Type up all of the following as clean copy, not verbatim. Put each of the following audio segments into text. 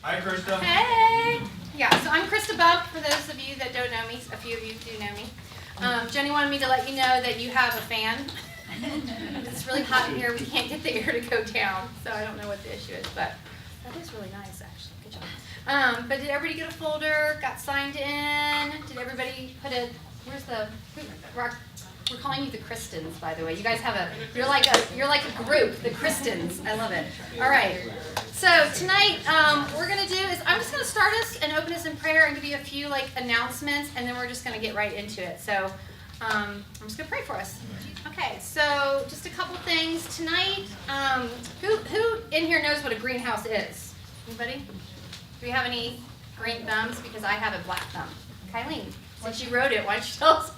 Hi, Krista. Hey! Yeah, so I'm Krista Bump, for those of you that don't know me. A few of you do know me. Jenny wanted me to let you know that you have a fan. It's really hot in here. We can't get the air to go down, so I don't know what the issue is, but that is really nice, actually. Good job. But did everybody get a folder? Got signed in? Did everybody put a, where's the, we're calling you the Kristens, by the way. You guys have you're like a group, the Kristens. I love it. All right. So tonight, we're gonna do is I'm just gonna start us and open us in prayer and give you a few announcements, and then we're just gonna get right into it. So I'm just gonna pray for us. Okay. So just a couple things tonight. Who in here knows what a greenhouse is? Anybody? Do we have any green thumbs? Because I have a black thumb. Kylene. Since you wrote it, why don't you tell us?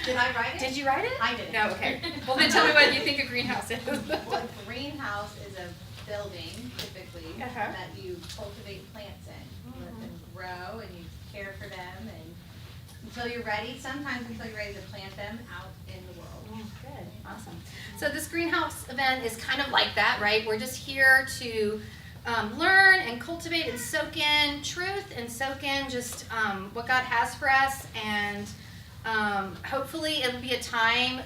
Did I write it? Did you write it? I didn't. No, okay. Well, then tell me what you think a greenhouse is. Well, a greenhouse is a building, typically, that you cultivate plants in. You let them grow and you care for them and until you're ready, sometimes until you're ready to plant them out in the world. Good, awesome. So this greenhouse event is kind of like that, right? We're just here to learn and cultivate and soak in truth and soak in just what God has for us, and hopefully it'll be a time.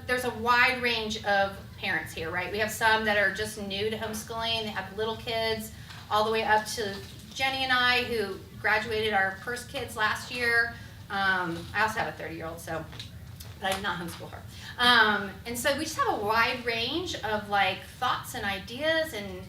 There's a wide range of parents here, right? We have some that are just new to homeschooling. They have little kids, all the way up to Jenny and I, who graduated our first kids last year. I also have a 30-year-old, but I did not homeschool her. And so we just have a wide range of thoughts and ideas and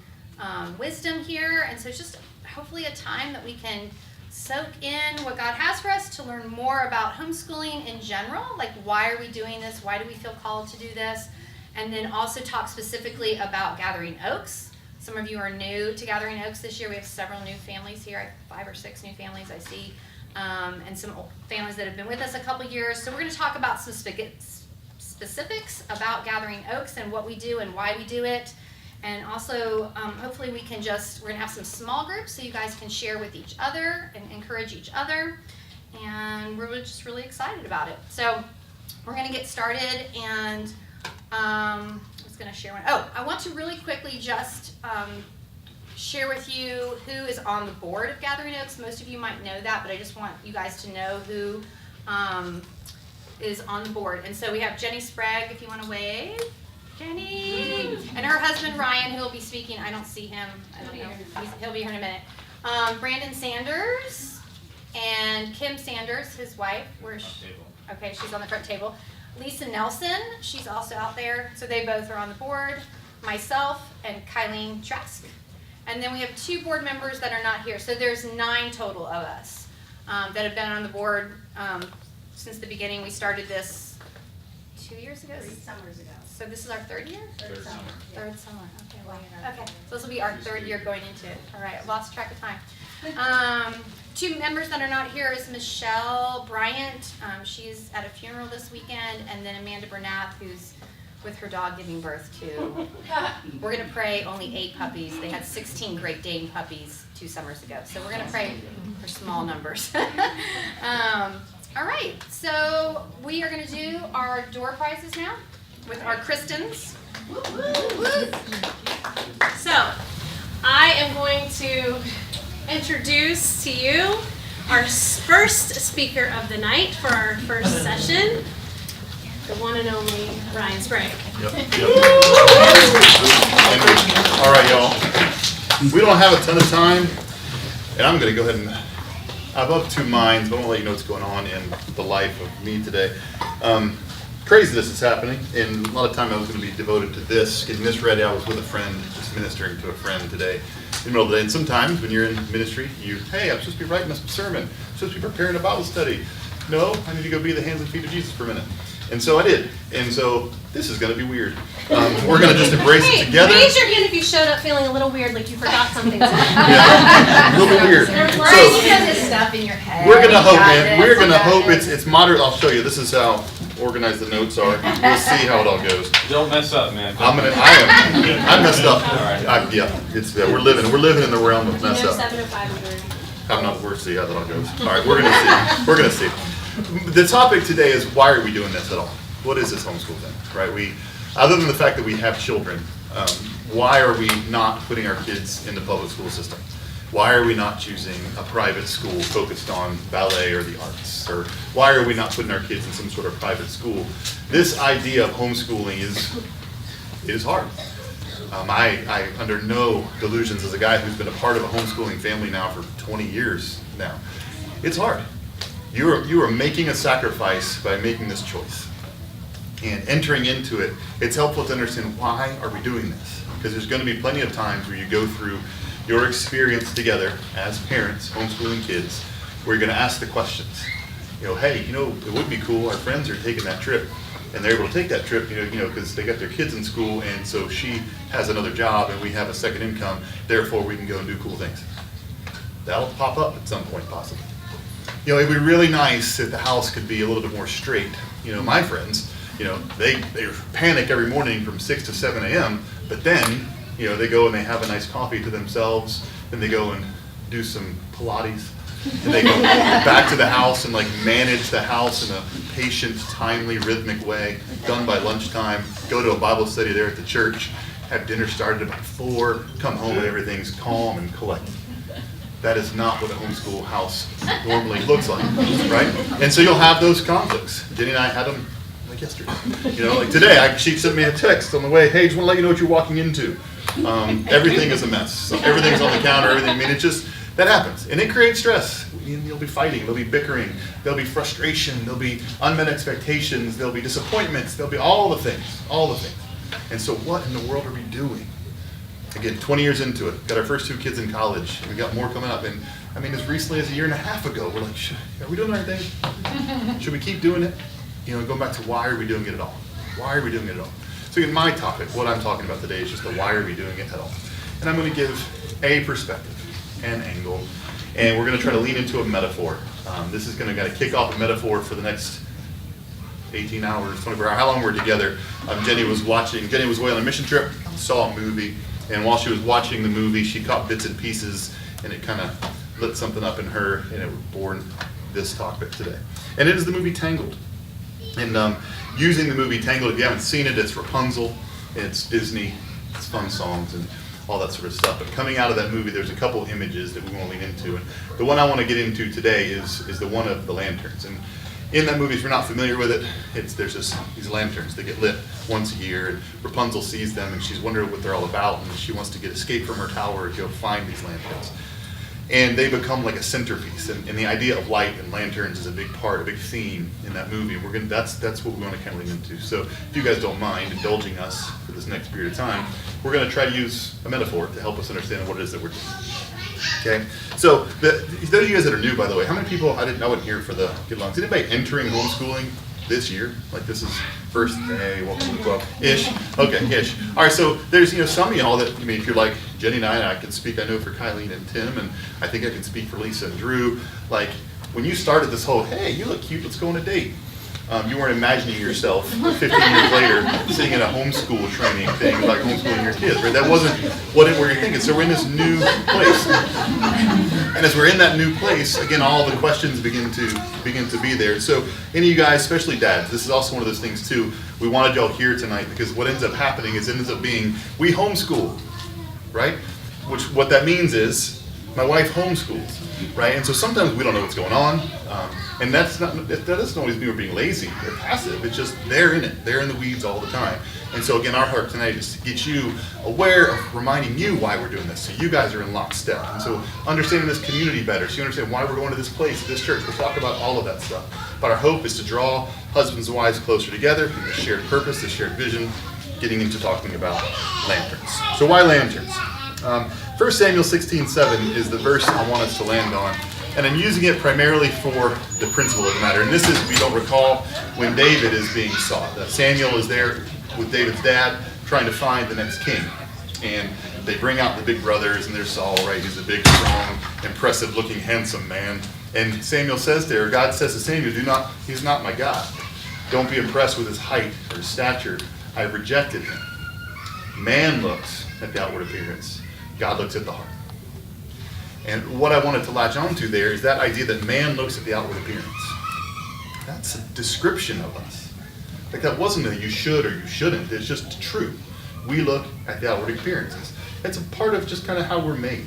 wisdom here, and so it's just hopefully a time that we can soak in what God has for us, to learn more about homeschooling in general, why are we doing this, why do we feel called to do this, and then also talk specifically about Gathering Oaks. Some of you are new to Gathering Oaks this year. We have several new families here. I have 5 or 6 new families I see, and some families that have been with us a couple years. So we're going to talk about some specifics about Gathering Oaks and what we do and why we do it. And also, hopefully we're going to have some small groups so you guys can share with each other and encourage each other. And we're just really excited about it. So we're going to get started, and I was going to share one. Oh, I want to really quickly just share with you who is on the board of Gathering Oaks. Most of you might know that, but I just want you guys to know who is on the board. And so we have Jenny Sprague, if you want to wave. Jenny! And her husband Ryan, who will be speaking. I don't see him. I don't know. He'll be here in a minute. Brandon Sanders and Kim Sanders, his wife. Okay, she's on the front table. Lisa Nelson, she's also out there. So they both are on the board. Myself and Kylene Trask. And then we have 2 board members that are not here. So there's 9 total of us that have been on the board since the beginning. We started this 2 years ago? 3 summers ago. So this is our 3rd year? Third summer. Third summer. Okay, wow. Okay, so this will be our 3rd year going into it. All right, I lost track of time. 2 members that are not here is Michelle Bryant. She's at a funeral this weekend, and then Amanda Bernath, who's with her dog giving birth to. We're going to pray only 8 puppies. They had 16 Great Dane puppies 2 summers ago. So we're going to pray for small numbers. All right, so we are going to do our door prizes now with our Kristens. So, I am going to introduce to you our first speaker of the night for our first session, the one and only Ryan Sprague. Yep. All right, y'all. We don't have a ton of time, and I'm going to go ahead and I'm of 2 minds, but I want to let you know what's going on in the life of me today. Craziness is happening, and a lot of time I was going to be devoted to this, getting this ready. I was with a friend, just ministering to a friend today in the middle of the day. And sometimes when you're in ministry, hey, I'm supposed to be writing a sermon. I'm supposed to be preparing a Bible study. No, I need to go be the hands and feet of Jesus for a minute. And so I did. And so this is going to be weird. We're going to just embrace it together. Raise your hand if you showed up feeling a little weird, like you forgot something. Yeah, a little bit weird. You have this stuff in your head. We're going to hope, man. We're going to hope it's moderate. I'll show you. This is how organized the notes are. We'll see how it all goes. Don't mess up, man. I messed up. We're living in the realm of mess up. 705. I'm not. We'll see how that all goes. All right, we're gonna see. The topic today is, why are we doing this at all? What is this homeschool thing, right? Other than the fact that we have children, why are we not putting our kids in the public school system? Why are we not choosing a private school focused on ballet or the arts? Or why are we not putting our kids in some sort of private school? This idea of homeschooling is hard. I under no delusions, as a guy who's been a part of a homeschooling family now for 20 years now, it's hard. You are making a sacrifice by making this choice. And entering into it, it's helpful to understand, why are we doing this? Because there's going to be plenty of times where you go through your experience together as parents, homeschooling kids, where you're going to ask the questions. Hey, it would be cool, our friends are taking that trip, and they're able to take that trip, because they got their kids in school, and so she has another job, and we have a second income, therefore we can go and do cool things. That'll pop up at some point, possibly. It'd be really nice if the house could be a little bit more straight. My friends, they panic every morning from 6 to 7 a.m., but then, they go and they have a nice coffee to themselves, then they go and do some Pilates, and they go back to the house and manage the house in a patient, timely, rhythmic way, done by lunchtime, go to a Bible study there at the church, have dinner started about 4, come home and everything's calm and collected. That is not what a homeschool house normally looks like, right? And so you'll have those conflicts. Jenny and I had them yesterday. Today, she sent me a text on the way, hey, just want to let you know what you're walking into. Everything is a mess. So everything's on the counter, everything. It just, that happens. And it creates stress. You'll be fighting, there'll be bickering, there'll be frustration, there'll be unmet expectations, there'll be disappointments, there'll be all the things. And so what in the world are we doing? Again, 20 years into it, got our first 2 kids in college, we got more coming up, and as recently as a year and a half ago, we're like, are we doing the right thing? Should we keep doing it? Going back to, why are we doing it at all? Why are we doing it at all? So again, my topic, what I'm talking about today, is just the why are we doing it at all. And I'm going to give a perspective, an angle, and we're going to try to lean into a metaphor. This is going to kick off a metaphor for the next 18 hours, 24 hours, how long we're together. Jenny was away on a mission trip, saw a movie, and while she was watching the movie, she caught bits and pieces, and it kind of lit something up in her, and it was born this topic today. And it is the movie Tangled. And using the movie Tangled, if you haven't seen it, it's Rapunzel, it's Disney, it's fun songs, and all that sort of stuff. But coming out of that movie, there's a couple images that we want to lean into. And the one I want to get into today is the one of the lanterns. And in that movie, if you're not familiar with it, there's these lanterns that get lit once a year. And Rapunzel sees them, and she's wondering what they're all about. And she wants to escape from her tower to go find these lanterns. And they become like a centerpiece. And the idea of light and lanterns is a big part, a big theme in that movie. And that's what we want to kind of lean into. So if you guys don't mind indulging us for this next period of time, we're going to try to use a metaphor to help us understand what it is that we're doing. Okay? So those of you guys that are new, by the way, how many people, I wasn't here for the get along. Is anybody entering homeschooling this year? Like this is first day, welcome to the club, ish. Okay, ish. All right, so there's some of y'all that, if you're like Jenny and I can speak, I know, for Kylene and Tim, and I think I can speak for Lisa and Drew. Like when you started this whole, hey, you look cute, let's go on a date. You weren't imagining yourself 15 years later sitting in a homeschool training thing, like homeschooling your kids, right? That wasn't what we were thinking. So we're in this new place. And as we're in that new place, again, all the questions begin to be there. So any of you guys, especially dads, this is also one of those things too, we wanted y'all here tonight because what ends up happening is it ends up being, we homeschool, right? What that means is, my wife homeschools, right? And so sometimes we don't know what's going on, and that doesn't always mean we're being lazy or passive. It's just they're in it. They're in the weeds all the time. And so again, our heart tonight is to get you aware of reminding you why we're doing this, so you guys are in lockstep. And so understanding this community better, so you understand why we're going to this place, this church. We'll talk about all of that stuff. But our hope is to draw husbands and wives closer together in this shared purpose, this shared vision, getting into talking about lanterns. So why lanterns? 1 Samuel 16:7 is the verse I want us to land on. And I'm using it primarily for the principle of the matter. And this is, if you don't recall, when David is being sought. Samuel is there with David's dad trying to find the next king. And they bring out the big brothers, and there's Saul, right? He's a big, strong, impressive-looking, handsome man. And Samuel says there, God says to Samuel, he's not my God. Don't be impressed with his height or his stature. I've rejected him. Man looks at the outward appearance. God looks at the heart. And what I wanted to latch onto there is that idea that man looks at the outward appearance. That's a description of us. Like that wasn't a you should or you shouldn't. It's just true. We look at the outward appearances. It's a part of just kind of how we're made.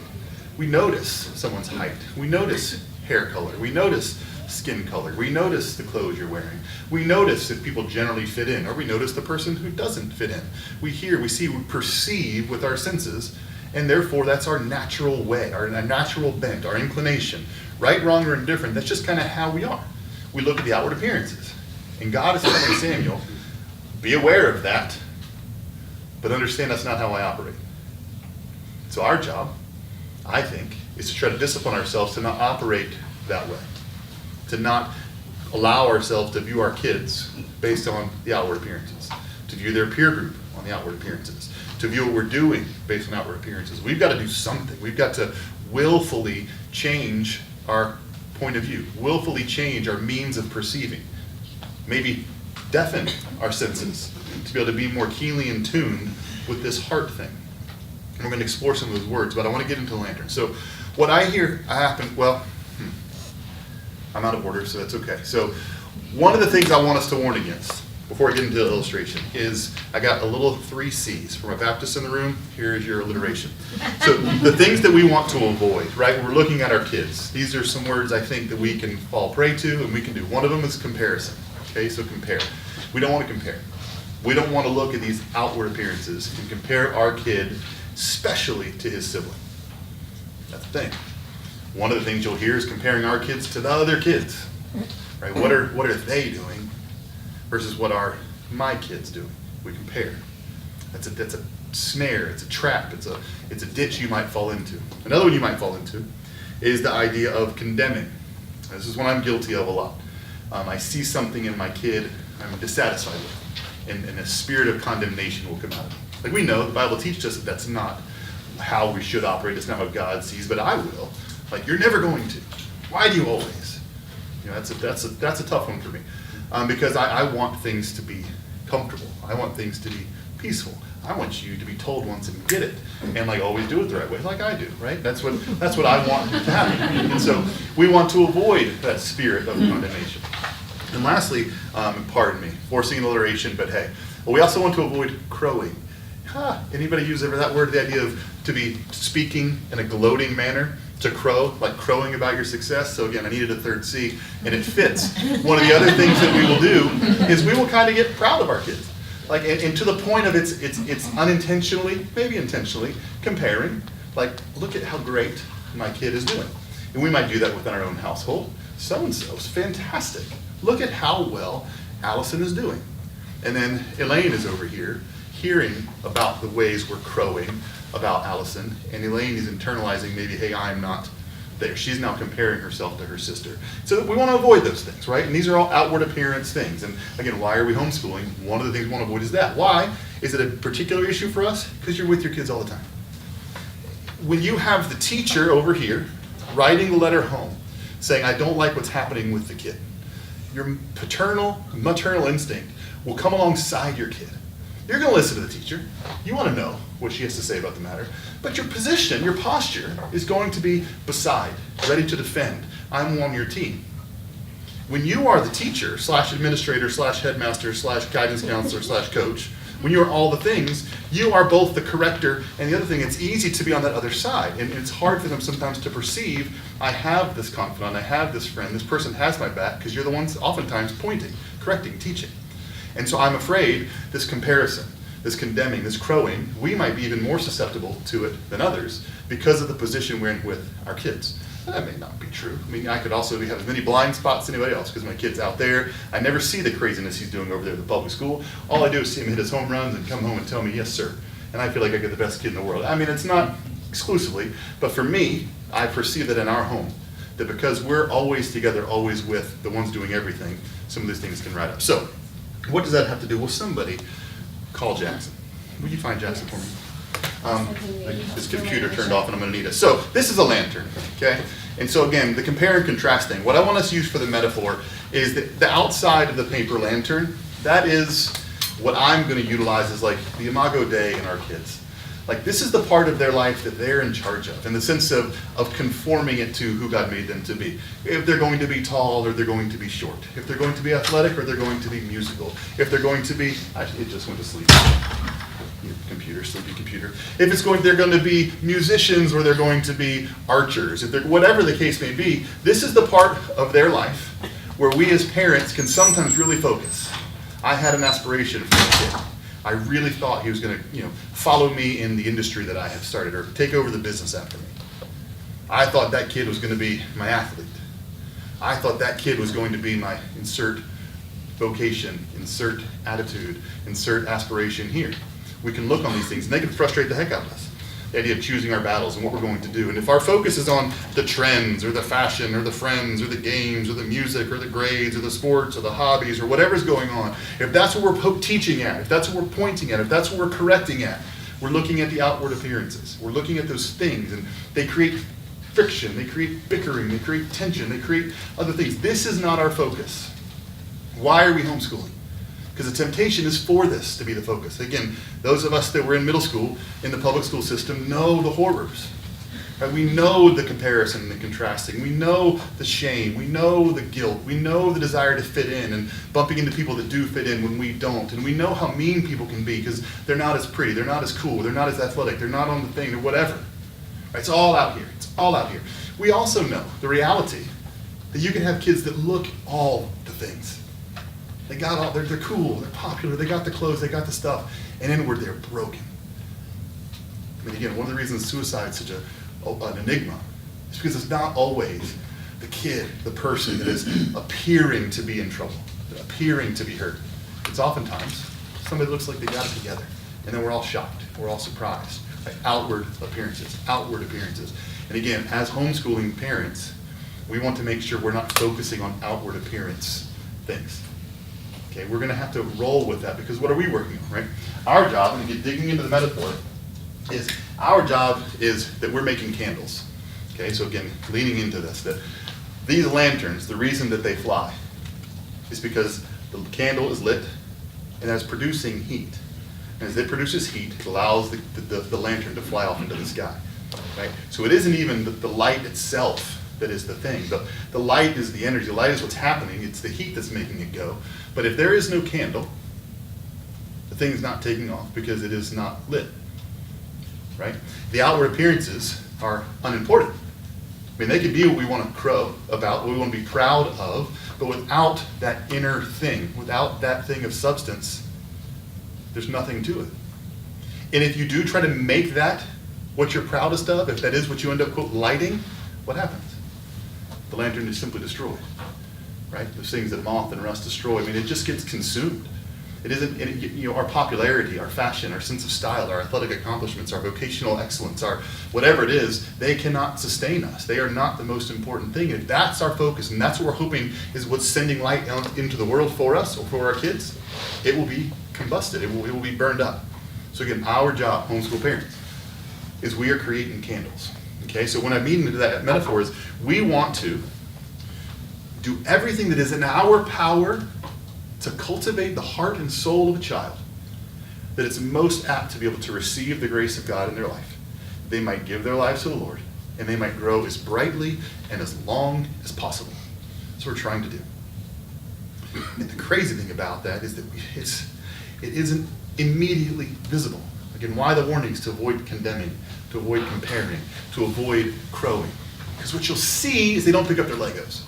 We notice someone's height. We notice hair color. We notice skin color. We notice the clothes you're wearing. We notice if people generally fit in, or we notice the person who doesn't fit in. We hear, we see, we perceive with our senses, and therefore that's our natural way, our natural bent, our inclination. Right, wrong, or indifferent, that's just kind of how we are. We look at the outward appearances. And God is telling Samuel, be aware of that, but understand that's not how I operate. So our job, I think, is to try to discipline ourselves to not operate that way. To not allow ourselves to view our kids based on the outward appearances. To view their peer group on the outward appearances. To view what we're doing based on outward appearances. We've got to do something. We've got to willfully change our point of view. Willfully change our means of perceiving. Maybe deafen our senses to be able to be more keenly in tune with this heart thing. And we're going to explore some of those words, but I want to get into the lantern. So what I hear happen, I'm out of order, so that's okay. So one of the things I want us to warn against, before I get into the illustration, is I got a little 3 C's. For my Baptists in the room, here's your alliteration. So the things that we want to avoid, right? When we're looking at our kids. These are some words I think that we can fall prey to and we can do. One of them is comparison. Okay, so compare. We don't want to compare. We don't want to look at these outward appearances and compare our kid, especially to his sibling. That's the thing. One of the things you'll hear is comparing our kids to the other kids. Right? What are they doing versus what are my kids doing? We compare. That's a snare, it's a trap, it's a ditch you might fall into. Another one you might fall into is the idea of condemning. This is one I'm guilty of a lot. I see something in my kid I'm dissatisfied with, and a spirit of condemnation will come out of it. Like we know, the Bible teaches us that that's not how we should operate, it's not what God sees, but I will. Like, you're never going to. Why do you always? You know, that's a tough one for me. Because I want things to be comfortable. I want things to be peaceful. I want you to be told once and get it, and like always do it the right way, like I do, right? That's what I want to happen. And so we want to avoid that spirit of condemnation. And lastly, pardon me, forcing an alliteration, but hey, we also want to avoid crowing. Anybody use ever that word? The idea of to be speaking in a gloating manner, to crow, like crowing about your success. So again, I needed a 3rd C, and it fits. One of the other things that we will do is we will kind of get proud of our kids. Like, and to the point of it's unintentionally, maybe intentionally, comparing. Like, look at how great my kid is doing. And we might do that within our own household. So-and-so is fantastic. Look at how well Allison is doing. And then Elaine is over here hearing about the ways we're crowing about Allison, and Elaine is internalizing maybe, hey, I'm not there. She's now comparing herself to her sister. So we want to avoid those things, right? And these are all outward appearance things. And again, why are we homeschooling? One of the things we want to avoid is that. Why? Is it a particular issue for us? Because you're with your kids all the time. When you have the teacher over here writing the letter home saying, I don't like what's happening with the kid, your paternal, maternal instinct will come alongside your kid. You're going to listen to the teacher. You want to know what she has to say about the matter. But your position, your posture, is going to be beside, ready to defend. I'm on your team. When you are the teacher / administrator / headmaster / guidance counselor / coach, when you are all the things, you are both the corrector and the other thing. It's easy to be on that other side. And it's hard for them sometimes to perceive, I have this confidant, I have this friend, this person has my back, because you're the ones oftentimes pointing, correcting, teaching. And so I'm afraid this comparison, this condemning, this crowing, we might be even more susceptible to it than others because of the position we're in with our kids. And that may not be true. I mean, I could also have as many blind spots as anybody else because my kid's out there. I never see the craziness he's doing over there at the public school. All I do is see him hit his home runs and come home and tell me, yes, sir. And I feel like I get the best kid in the world. I mean, it's not exclusively, but for me, I perceive that in our home, that because we're always together, always with the ones doing everything, some of these things can ride up. So, what does that have to do? Well, somebody call Jackson. Will you find Jackson for me? His computer turned off and I'm going to need it. So this is a lantern, okay? And so again, the compare and contrast thing. What I want us to use for the metaphor is that the outside of the paper lantern, that is what I'm going to utilize as like the imago Dei in our kids. Like this is the part of their life that they're in charge of, in the sense of conforming it to who God made them to be. If they're going to be tall or they're going to be short. If they're going to be athletic or they're going to be musical. If they're going to be, actually it just went to sleep. computer, sleepy computer. If they're going to be musicians or they're going to be archers, whatever the case may be, this is the part of their life where we as parents can sometimes really focus. I had an aspiration for a kid. I really thought he was going to, follow me in the industry that I have started or take over the business after me. I thought that kid was going to be my athlete. I thought that kid was going to be my insert vocation, insert attitude, insert aspiration here. We can look on these things and they can frustrate the heck out of us. The idea of choosing our battles and what we're going to do. And if our focus is on the trends or the fashion or the friends or the games or the music or the grades or the sports or the hobbies or whatever's going on, if that's what we're teaching at, if that's what we're pointing at, if that's what we're correcting at, we're looking at the outward appearances. We're looking at those things and they create friction, they create bickering, they create tension, they create other things. This is not our focus. Why are we homeschooling? Because the temptation is for this to be the focus. Again, those of us that were in middle school, in the public school system, know the horrors. Right? We know the comparison and the contrasting. We know the shame. We know the guilt. We know the desire to fit in and bumping into people that do fit in when we don't. And we know how mean people can be because they're not as pretty, they're not as cool, they're not as athletic, they're not on the thing, or whatever. Right? It's all out here. It's all out here. We also know the reality that you can have kids that look all the things. They got all, they're cool, they're popular, they got the clothes, they got the stuff, and inward they're broken. I mean, again, one of the reasons suicide is such an enigma is because it's not always the kid, the person that is appearing to be in trouble, appearing to be hurt. It's oftentimes somebody looks like they got it together, and then we're all shocked, we're all surprised. Right? Outward appearances. And again, as homeschooling parents, we want to make sure we're not focusing on outward appearance things. Okay, we're going to have to roll with that because what are we working on, right? Our job, and digging into the metaphor, is our job is that we're making candles. Okay, so again, leaning into this, that these lanterns, the reason that they fly is because the candle is lit and it's producing heat. And as it produces heat, it allows the lantern to fly off into the sky. Right? So it isn't even the light itself that is the thing. The light is the energy. The light is what's happening. It's the heat that's making it go. But if there is no candle, the thing is not taking off because it is not lit. Right? The outward appearances are unimportant. I mean, they could be what we want to crow about, what we want to be proud of, but without that inner thing, without that thing of substance, there's nothing to it. And if you do try to make that what you're proudest of, if that is what you end up, quote, lighting, what happens? The lantern is simply destroyed, right? Those things that moth and rust destroy, I mean, it just gets consumed. It isn't, our popularity, our fashion, our sense of style, our athletic accomplishments, our vocational excellence, our whatever it is, they cannot sustain us. They are not the most important thing. If that's our focus, and that's what we're hoping is what's sending light out into the world for us or for our kids, it will be combusted. It will be burned up. So again, our job, homeschool parents, is we are creating candles. Okay, so when I mean into that metaphor is we want to do everything that is in our power to cultivate the heart and soul of a child that it's most apt to be able to receive the grace of God in their life. They might give their lives to the Lord, and they might grow as brightly and as long as possible. That's what we're trying to do. And the crazy thing about that is that it isn't immediately visible. Again, why the warnings? To avoid condemning, to avoid comparing, to avoid crowing. Because what you'll see is they don't pick up their Legos.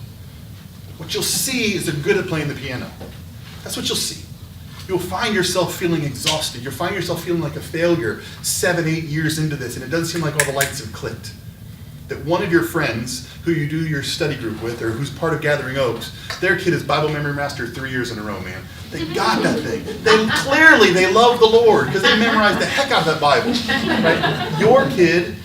What you'll see is they're good at playing the piano. That's what you'll see. You'll find yourself feeling exhausted. You'll find yourself feeling like a failure 7, 8 years into this, and it doesn't seem like all the lights have clicked. That one of your friends who you do your study group with or who's part of Gathering Oaks, their kid is Bible memory master 3 years in a row, man. They got that thing. They love the Lord because they memorized the heck out of that Bible. Right? Your kid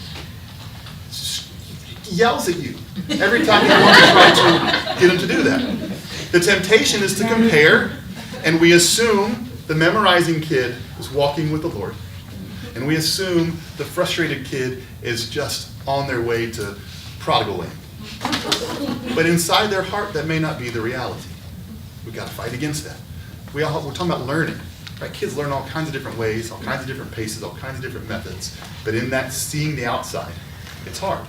yells at you every time you want to try to get him to do that. The temptation is to compare, and we assume the memorizing kid is walking with the Lord, and we assume the frustrated kid is just on their way to prodigal land. But inside their heart, that may not be the reality. We've got to fight against that. We're talking about learning. Right? Kids learn all kinds of different ways, all kinds of different paces, all kinds of different methods. But in that seeing the outside, it's hard.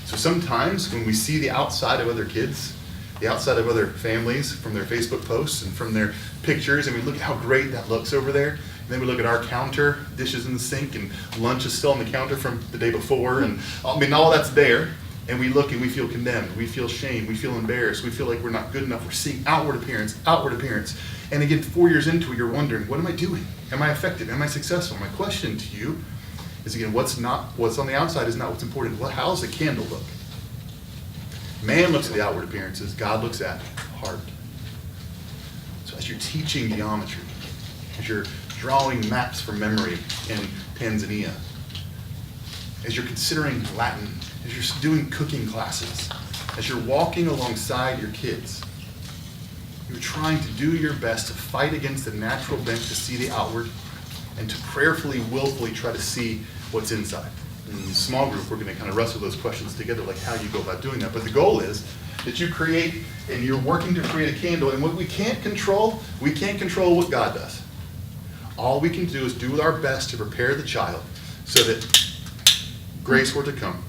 So sometimes when we see the outside of other kids, the outside of other families from their Facebook posts and from their pictures, and we look at how great that looks over there, And then we look at our counter, dishes in the sink, and lunch is still on the counter from the day before, and all that's there. And we look and we feel condemned, we feel shame, we feel embarrassed, we feel like we're not good enough. We're seeing outward appearance. And again, 4 years into it, you're wondering, what am I doing? Am I effective? Am I successful? My question to you is, again, what's on the outside is not what's important. How does the candle look? Man looks at the outward appearances, God looks at heart. So as you're teaching geometry, as you're drawing maps from memory in Tanzania, as you're considering Latin, as you're doing cooking classes, as you're walking alongside your kids, you're trying to do your best to fight against the natural bent to see the outward and to prayerfully, willfully try to see what's inside. In the small group, we're going to kind of wrestle those questions together, like how you go about doing that. But the goal is that you create, and you're working to create a candle, and what we can't control what God does. All we can do is do our best to prepare the child so that grace were to come.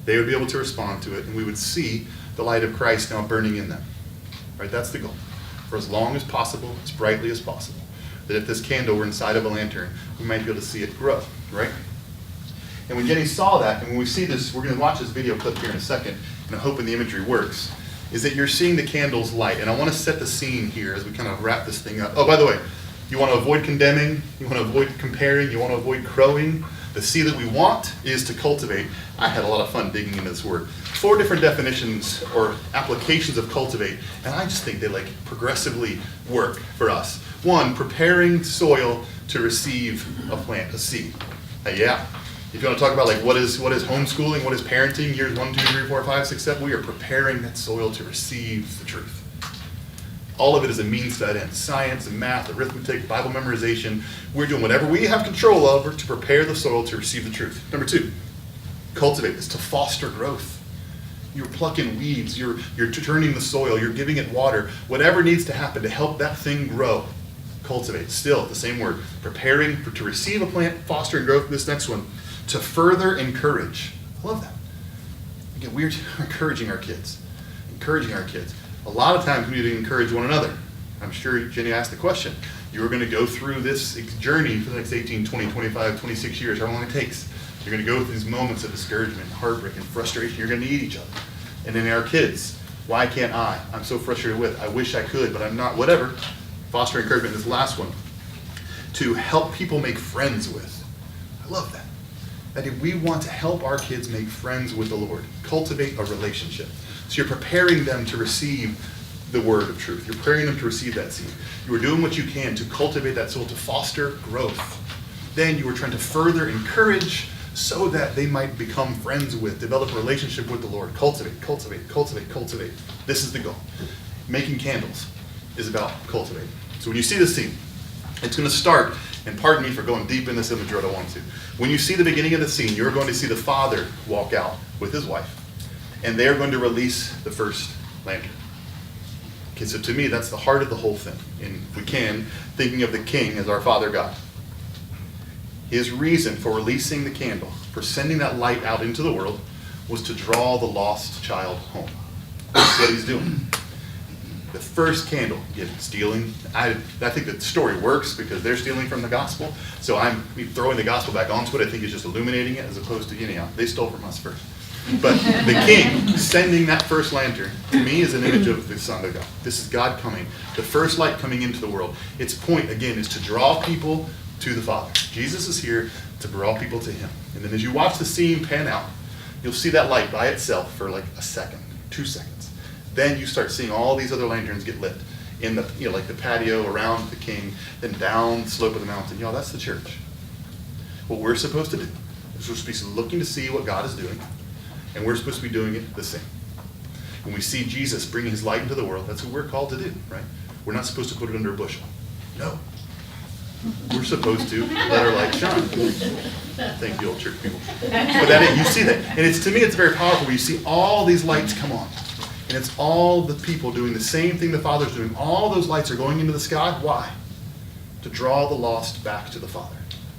They would be able to respond to it, and we would see the light of Christ now burning in them. Right? That's the goal. For as long as possible, as brightly as possible. That if this candle were inside of a lantern, we might be able to see it grow. Right? And when Jenny saw that, and when we see this, we're going to watch this video clip here in a second, and I'm hoping the imagery works, is that you're seeing the candle's light. And I want to set the scene here as we kind of wrap this thing up. Oh, by the way, you want to avoid condemning, you want to avoid comparing, you want to avoid crowing. The C that we want is to cultivate. I had a lot of fun digging into this word. 4 different definitions or applications of cultivate, and I just think they like progressively work for us. 1, preparing soil to receive a plant, a seed. Yeah. If you want to talk about like what is homeschooling, what is parenting, years 1, 2, 3, 4, 5, 6, 7, we are preparing that soil to receive the truth. All of it is a means to that end. Science and math, arithmetic, Bible memorization. We're doing whatever we have control over to prepare the soil to receive the truth. Number 2, cultivate is to foster growth. You're plucking weeds, you're turning the soil, you're giving it water. Whatever needs to happen to help that thing grow, cultivate. Still, the same word. Preparing to receive a plant, fostering growth. This next one, to further encourage. I love that. Again, we're encouraging our kids. A lot of times we need to encourage one another. I'm sure Jenny asked the question. You're going to go through this journey for the next 18, 20, 25, 26 years, however long it takes. You're going to go through these moments of discouragement, heartbreak, and frustration. You're going to need each other. And then our kids, why can't I? I'm so frustrated with. I wish I could, but I'm not. Whatever. Foster encouragement. This last one. To help people make friends with. I love that. That if we want to help our kids make friends with the Lord, cultivate a relationship. So you're preparing them to receive the word of truth. You're preparing them to receive that seed. You are doing what you can to cultivate that soul, to foster growth. Then you are trying to further encourage so that they might become friends with, develop a relationship with the Lord. Cultivate. This is the goal. Making candles is about cultivating. So when you see this scene, it's going to start, and pardon me for going deep in this imagery, I don't want to. When you see the beginning of the scene, you're going to see the father walk out with his wife. And they're going to release the first lantern. Okay, so to me, that's the heart of the whole thing. And if we can, thinking of the king as our Father God. His reason for releasing the candle, for sending that light out into the world, was to draw the lost child home. That's what he's doing. The first candle, again, stealing. I think the story works because they're stealing from the gospel. So I'm throwing the gospel back onto it. I think it's just illuminating it as opposed to, they stole from us first. But the king sending that first lantern, to me, is an image of the Son of God. This is God coming, the first light coming into the world. Its point, again, is to draw people to the Father. Jesus is here to draw people to him. And then as you watch the scene pan out, you'll see that light by itself for like a second, 2 seconds. Then you start seeing all these other lanterns get lit in the, like the patio around the king, then down the slope of the mountain. That's the church. What we're supposed to do is we're supposed to be looking to see what God is doing. And we're supposed to be doing it the same. When we see Jesus bringing his light into the world, that's what we're called to do, right? We're not supposed to put it under a bushel. No. We're supposed to let our light shine. Thank you, old church people. But you see that. And to me, it's very powerful when you see all these lights come on. And it's all the people doing the same thing the Father's doing. All those lights are going into the sky. Why? To draw the lost back to the Father.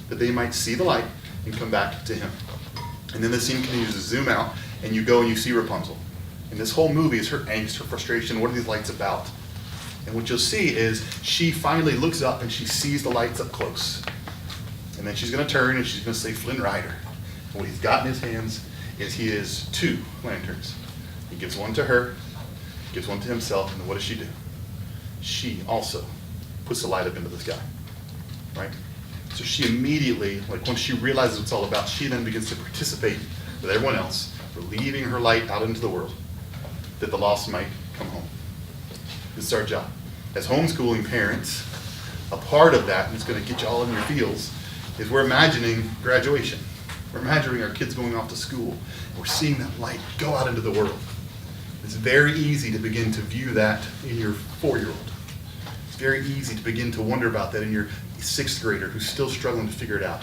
That they might see the light and come back to him. And then the scene continues to zoom out, and you go and you see Rapunzel. And this whole movie is her angst, her frustration. What are these lights about? And what you'll see is she finally looks up and she sees the lights up close. And then she's going to turn and she's going to say, Flynn Rider. And what he's got in his hands is he has 2 lanterns. He gives one to her, gives one to himself, and what does she do? She also puts the light up into the sky, right? So she immediately, like once she realizes what it's all about, she then begins to participate with everyone else, relieving her light out into the world, that the lost might come home. This is our job. As homeschooling parents, a part of that, and it's going to get you all in your feels, is we're imagining graduation. We're imagining our kids going off to school. We're seeing that light go out into the world. It's very easy to begin to view that in your 4-year-old. It's very easy to begin to wonder about that in your 6th grader who's still struggling to figure it out.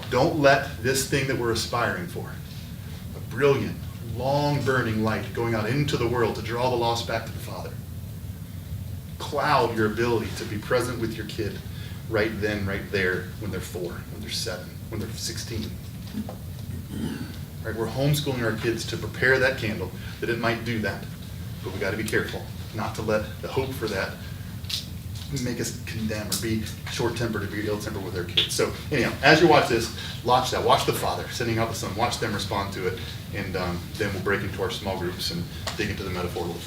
Don't let this thing that we're aspiring for, a brilliant, long-burning light going out into the world to draw the lost back to the Father, cloud your ability to be present with your kid right then, right there, when they're 4, when they're 7, when they're 16. Right, we're homeschooling our kids to prepare that candle, that it might do that. But we got to be careful not to let the hope for that make us condemn or be short-tempered or be ill-tempered with our kids. So anyhow, as you watch this, watch that. Watch the Father sending out the Son. Watch them respond to it. And then we'll break into our small groups and dig into the metaphor a little further.